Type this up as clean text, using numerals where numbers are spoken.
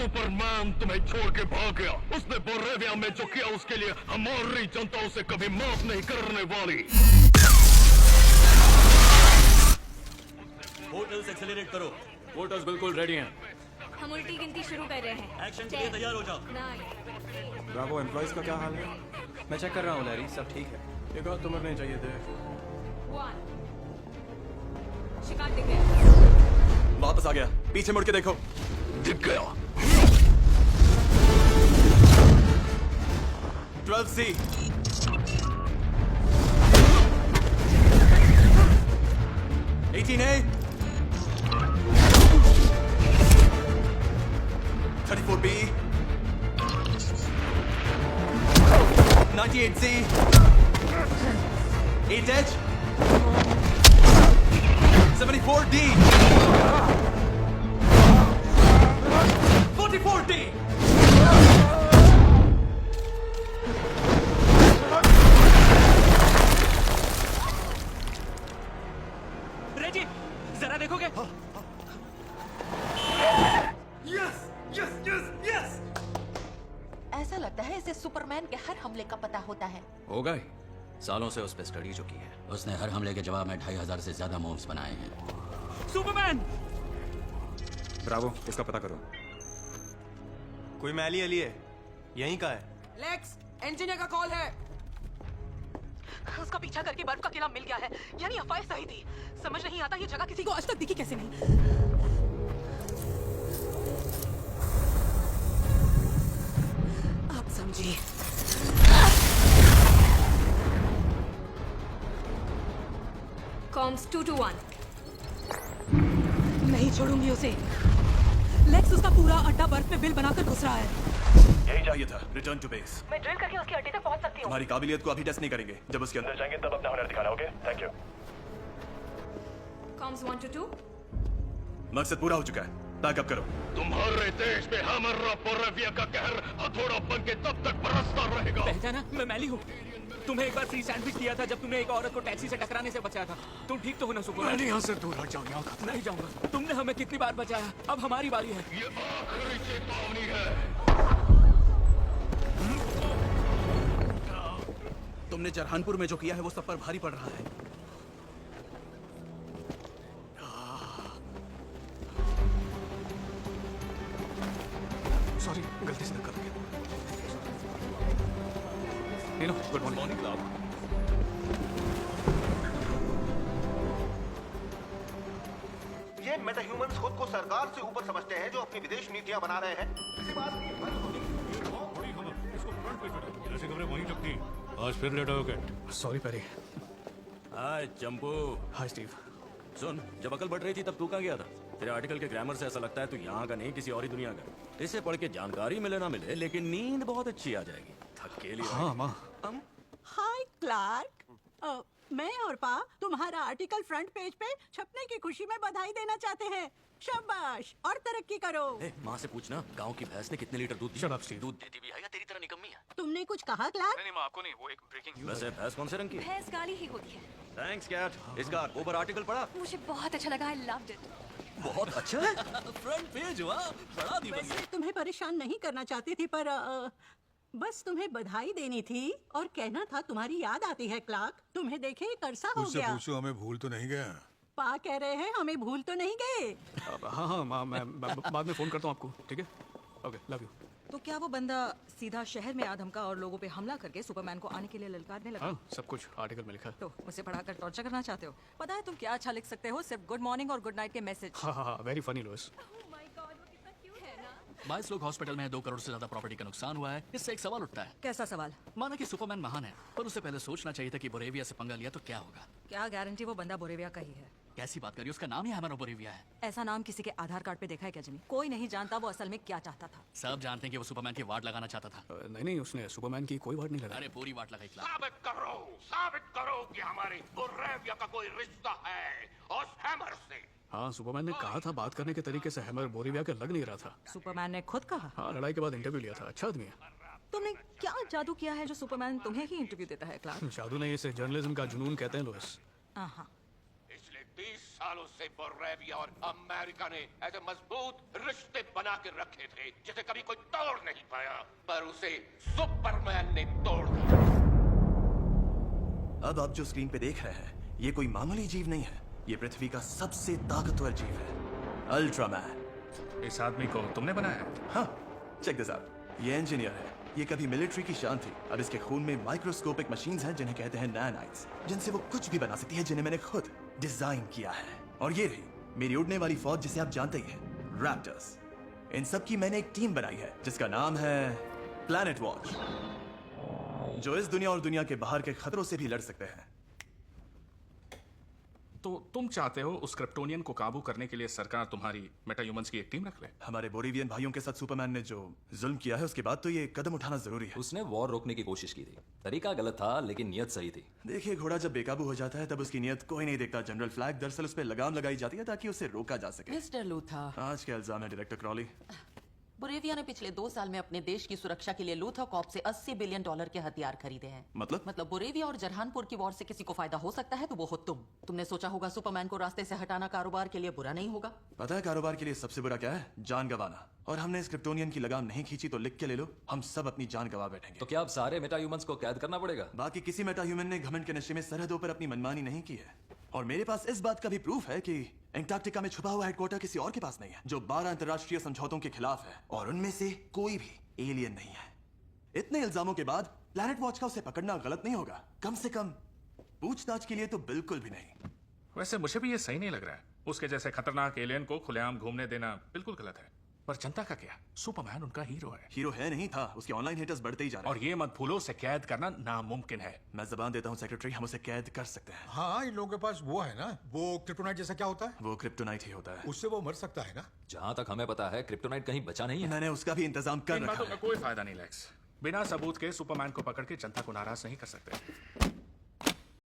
Superman तुम्हें छोड़ के भाग गया। उसने बोरेविया में जो किया उसके लिए हमारी जनता उसे कभी माफ नहीं करने वाली। पोर्टल्स एक्सेलरेट करो। पोर्टल्स बिल्कुल रेडी हैं। हम उल्टी गिनती शुरू कर रहे हैं। एक्शन के लिए तैयार हो जाओ। ब्रावो, एम्प्लॉइज का क्या हाल है? मैं चेक कर रहा हूँ लैरी, सब ठीक है। एक और तो मरने चाहिए थे। शिकार दिख गया। वापस आ गया। पीछे मुड़ के देखो। दिख गया। 12C 18A 34B 98C 8H 74D 44D रेजी, जरा देखोगे? Yes yes yes yes. ऐसा लगता है इसे सुपरमैन के हर हमले का पता होता है। होगा ही। सालों से उस पे स्टडी जो की है। उसने हर हमले के जवाब में 2500 से ज्यादा मूव्स बनाए हैं। सुपरमैन! ब्रावो, इसका पता करो। कोई मैली अली है, यहीं का है। लेक्स, इंजीनियर का कॉल है। उसका पीछा करके बर्फ का किला मिल गया है। यानी अफवाह सही थी। समझ नहीं आता ये जगह किसी को आज तक दिखी कैसे नहीं। आप समझिए। Comms 2 to 1। नहीं छोड़ूंगी उसे। लेक्स उसका पूरा अड्डा बर्फ में बिल बनाकर घुस रहा है। यही चाहिए था। Return to base. मैं ड्रिल करके उसके अड्डे तक पहुंच सकती हूँ। हमारी काबिलियत को अभी टेस्ट नहीं करेंगे। जब उसके अंदर जाएंगे तब अपना हुनर दिखाना। Okay, thank you. Comms 1 to 2। मकसद पूरा हो चुका है। बैकअप करो। तुम्हारे देश में हमारा बोरेविया का कहर हथौड़ा बन के तब तक बरसता रहेगा। पहचाना? मैं मैली हूँ। तुम्हें एक बार फ्री सैंडविच दिया था जब तुमने एक औरत को टैक्सी से टकराने से बचाया था। तुम ठीक तो हो ना सुपरमैन? यहाँ से दूर हट जाओ। यहाँ नहीं जाऊंगा। तुमने हमें कितनी बार बचाया, अब हमारी बारी है। ये आखिरी चेतावनी है। तुमने जरहानपुर में जो किया है वो सब पर भारी पड़ रहा है। सॉरी, गलती से धक्का लग गया। Good morning club. ये मेटाह्यूमंस खुद को सरकार से ऊपर समझते हैं जो अपनी विदेश नीतियां बना रहे हैं। किसी बात की खबरें वहीं तक थी। आज फिर लेट हो गए। Sorry Perry. Hi Champu. Hi Steve. सुन, जब अकल बढ़ रही थी तब तू कहाँ गया था? तेरे आर्टिकल के ग्रामर से ऐसा लगता है तू यहाँ का नहीं किसी और ही दुनिया का। इसे पढ़ के जानकारी मिले ना मिले लेकिन नींद बहुत अच्छी आ जाएगी। थकेली हाँ माँ। हाय क्लार्क, मैं और पा तुम्हारा आर्टिकल फ्रंट पेज पे छपने की खुशी में बधाई देना चाहते हैं। शाबाश, और तरक्की करो। माँ से पूछना गांव की भैंस ने कितने लीटर दूध दिया? Shut up, Steve. दूध देती भी है या तेरी तरह निकम्मी है? तुमने कुछ कहा क्लार्क? नहीं माँ, आपको नहीं। वो एक ब्रेकिंग न्यूज़ वैसे भैंस कौन से रंग की है? भैंस काली ही होती है। Thanks cat. इसका ओवर आर्टिकल पढ़ा? मुझे बहुत अच्छा लगा। I loved it। बहुत अच्छा है। फ्रंट पेज हुआ बड़ा दी वैसे तुम्हें परेशान नहीं करना चाहती थी पर बस तुम्हें बधाई देनी थी और कहना था तुम्हारी याद आती है क्लार्क। तुम्हें देखे एक अरसा हो गया। पूछो हमें भूल तो नहीं गया। पा कह रहे हैं हमें भूल तो नहीं गए। हाँ हाँ माँ, मैं बाद में फोन करता हूँ आपको। ठीक है, ओके, लव यू। तो क्या वो बंदा सीधा शहर में आधमका और लोगों पे हमला करके सुपरमैन को आने के लिए ललकारने लगा? हाँ, सब कुछ आर्टिकल में लिखा है। तो उसे पढ़ाकर टॉर्चर करना चाहते हो? पता है तुम क्या अच्छा लिख सकते हो? सिर्फ गुड मॉर्निंग और गुड नाइट के मैसेज। हाँ हाँ हाँ, वेरी फनी लुइस। 22 लोग हॉस्पिटल में हैं, 2 करोड़ से ज्यादा प्रॉपर्टी का नुकसान हुआ है। इससे एक सवाल उठता है। कैसा सवाल? माना कि सुपरमैन महान है, पर उसे पहले सोचना चाहिए था कि बोरेविया से पंगा लिया तो क्या होगा। क्या गारंटी वो बंदा बोरेविया का ही है? कैसी बात करिए, उसका नाम ही हमारा बोरेविया है। ऐसा नाम किसी के आधार कार्ड पे देखा है क्या जिमी? कोई नहीं जानता वो असल में क्या चाहता था। सब जानते हैं कि वो सुपरमैन की वाट लगाना चाहता था। नहीं, उसने सुपरमैन की कोई वर्ड नहीं लगा। अरे पूरी वाट लगाई क्लार्क। साबित करो कि हमारे बोरेविया का कोई रिश्ता है उस हैमर से। हाँ, सुपरमैन ने कहा था बात करने के तरीके से हैमर बोरेविया के लग नहीं रहा था। सुपरमैन ने खुद कहा? हाँ, लड़ाई के बाद इंटरव्यू लिया था। अच्छा आदमी है। तुमने क्या जादू किया है जो सुपरमैन तुम्हें ही इंटरव्यू देता है क्लार्क? जादू नहीं, इसे जर्नलिज्म का जुनून कहते हैं लुइस। हाँ। पिछले 20 सालों से बोरेविया और अमेरिका ने ऐसे मजबूत रिश्ते बना के रखे थे जिसे कभी कोई तोड़ नहीं पाया, पर उसे सुपरमैन ने तोड़ दिया। अब आप जो स्क्रीन पे देख रहे हैं, ये कोई मामूली जीव नहीं है। ये पृथ्वी का सबसे ताकतवर जीव है, अल्ट्रामैन। इस आदमी को तुमने बनाया है? हाँ, चेक दिस आउट। ये इंजीनियर है। ये कभी मिलिट्री की शान थी। अब इसके खून में माइक्रोस्कोपिक मशीन्स हैं जिन्हें कहते हैं नैनाइट्स, जिनसे वो कुछ भी बना सकती है, जिन्हें मैंने खुद डिजाइन किया है। और ये रही मेरी उड़ने वाली फौज, जिसे आप जानते ही हैं, रैप्टर्स। इन सब की मैंने एक टीम बनाई है जिसका नाम है प्लैनेट वॉच, जो इस दुनिया और दुनिया के बाहर के खतरों से भी लड़ सकते हैं। तो तुम चाहते हो उस क्रिप्टोनियन को काबू करने के लिए सरकार तुम्हारी मेटाह्यूमंस की एक टीम रख ले? हमारे बोरेवियन भाइयों के साथ सुपरमैन ने जो जुल्म किया है, उसके बाद तो ये कदम उठाना जरूरी है। उसने वॉर रोकने की कोशिश की थी। तरीका गलत था, लेकिन नियत सही थी। देखिए, घोड़ा जब बेकाबू हो जाता है तब उसकी नियत कोई नहीं देखता। जनरल फ्लैग दरअसल उस पर लगाम लगाई जाती है ताकि उसे रोका जा सके। मिस्टर लूथा, आज के इल्जाम है डायरेक्टर क्रॉली। बोरेविया ने पिछले 2 साल में अपने देश की सुरक्षा के लिए लूथा कॉर्प से $80 बिलियन के हथियार खरीदे हैं। मतलब बोरेविया और जरहानपुर की वॉर से किसी को फायदा हो सकता है तो वो हो तुमने सोचा होगा सुपरमैन को रास्ते से हटाना कारोबार के लिए बुरा नहीं होगा। पता है कारोबार के लिए सबसे बुरा क्या है? जान गंवाना। और हमने इस क्रिप्टोनियन की लगाम नहीं खींची तो लिख के ले लो, हम सब अपनी जान गंवा बैठेंगे। तो क्या अब सारे मेटाह्यूमंस को कैद करना पड़ेगा? बाकी किसी मेटाह्यूमन ने घमंड के नशे में सरहदों पर अपनी मनमानी नहीं की है। और मेरे पास इस बात का भी प्रूफ है कि एंटार्क्टिका में छुपा हुआ हेडक्वार्टर किसी और के पास नहीं है, जो 12 अंतर्राष्ट्रीय समझौतों के खिलाफ है, और उनमें से कोई भी एलियन नहीं है। इतने इल्जामों के बाद प्लैनेट वॉच का उसे पकड़ना गलत नहीं होगा, कम से कम पूछताछ के लिए तो बिल्कुल भी नहीं। वैसे मुझे भी ये सही नहीं लग रहा है। उसके जैसे खतरनाक एलियन को खुलेआम घूमने देना बिल्कुल गलत है। पर जनता का क्या? सुपरमैन उनका हीरो है। हीरो है नहीं था, उसके ऑनलाइन हेटर्स बढ़ते ही जा रहे हैं। और ये मत भूलो, उसे कैद करना नामुमकिन है। मैं जबान देता हूँ सेक्रेटरी, हम उसे कैद कर सकते हैं। हाँ, इन लोगों के पास वो है ना, वो क्रिप्टोनाइट जैसा क्या होता है? वो क्रिप्टोनाइट ही होता है। उससे वो मर सकता है ना? जहाँ तक हमें पता है क्रिप्टोनाइट कहीं बचा नहीं है। मैंने उसका भी इंतजाम कर इन रखा बातों है। का कोई फायदा नहीं लेक्स। बिना सबूत के सुपरमैन को पकड़ के जनता को नाराज नहीं कर सकते।